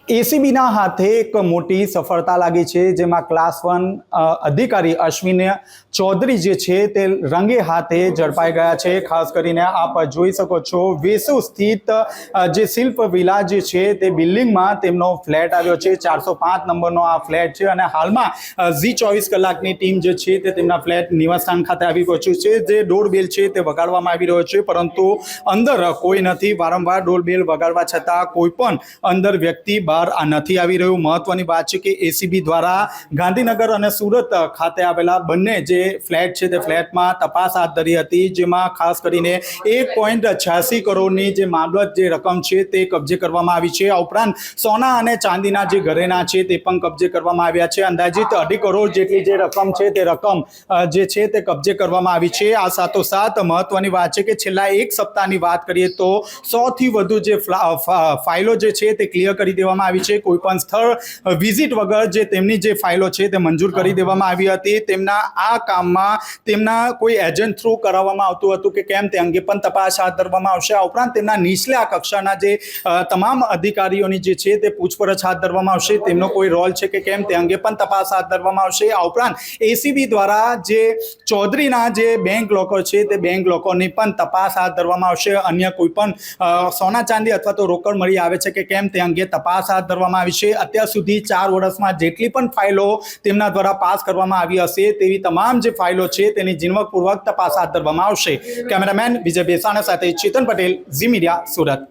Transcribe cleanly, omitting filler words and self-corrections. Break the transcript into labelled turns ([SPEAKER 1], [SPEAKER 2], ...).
[SPEAKER 1] એસીબીના હાથે એક મોટી સફળતા લાગી છે, જેમાં ક્લાસ 1 અધિકારી અશ્વિન ચૌધરી જે છે તે રંગે હાથે ઝડપાઈ ગયા છે। ખાસ કરીને આપ જોઈ શકો છો વેસુ સ્થિત જે શિલ્પ વિલા જે છે તે બિલ્ડિંગમાં તેમનો ફ્લેટ આવ્યો છે। 405 નંબરનો આ ફ્લેટ છે અને હાલમાં ઝી 24 કલાકની ટીમ જે છે તે તેમના ફ્લેટ નિવાસસ્થાન ખાતે આવી પહોંચ્યું છે। જે ડોર બેલ છે તે વગાડવામાં આવી રહ્યો છે, પરંતુ અંદર કોઈ નથી। વારંવાર ડોર બેલ વગાડવા છતાં કોઈ પણ અંદર વ્યક્તિ નથી આવી રહ્યું। મહત્વની વાત છે કે એસીબી દ્વારા ગાંધીનગર અને સુરત ખાતે આવેલા બંને જે ફ્લેટ છે તે ફ્લેટમાં તપાસ હાથ ધરી હતી, જેમાં ખાસ કરીને 1.86 કરોડની જે મામલત જે રકમ છે તે કબજે કરવામાં આવી છે। આ ઉપરાંત સોના અને ચાંદીના જે ઘરેણા છે તે પણ કબજે કરવામાં આવ્યા છે। અંદાજિત 2.5 કરોડ જેટલી જે રકમ છે તે રકમ જે છે તે કબજે કરવામાં આવી છે। આ સાથોસાથ મહત્વની વાત છે કે છેલ્લા એક સપ્તાહની વાત કરીએ તો 100 થી વધુ જે ફાઇલો જે છે તે ક્લિયર કરી દેવામાં આવી છે। કોઈ પણ સ્થળ વિઝિટ વગર જે તેમની જે ફાઇલો છે તે મંજૂર કરી દેવામાં આવી હતી। તેમના આ કામમાં તેમના કોઈ એજન્ટ થ્રુ કરાવવામાં આવતું હતું કે કેમ તે અંગે પણ તપાસ હાથ ધરવામાં આવશે। આ ઉપરાંત તેમના નીચલા કક્ષાના જે તમામ અધિકારીઓની જે છે તે પૂછપરછ હાથ ધરવામાં આવશે। તેમનો કોઈ રોલ છે કે કેમ તે અંગે પણ તપાસ હાથ ધરવામાં આવશે। આ ઉપરાંત એસીબી દ્વારા જે ચૌધરીના જે બેંક લોકર છે તે બેંક લોકરની પણ તપાસ હાથ ધરવામાં આવશે। અન્ય કોઈ પણ સોના ચાંદી અથવા તો રોકડ મળી આવે છે કે કેમ તે અંગે તપાસ હાથ ધરવામાં આવી છે। અત્યાર સુધી 4 વર્ષમાં જેટલી પણ ફાઇલો તેમના દ્વારા પાસ કરવામાં આવી હશે તેવી તમામ જે ફાઇલો છે તેની ઝીણવટપૂર્વક તપાસ હાથ ધરવામાં આવશે। કેમેરામેન વિજય બેસાણા સાથે ચેતન પટેલ, ઝી મીડિયા, સુરત।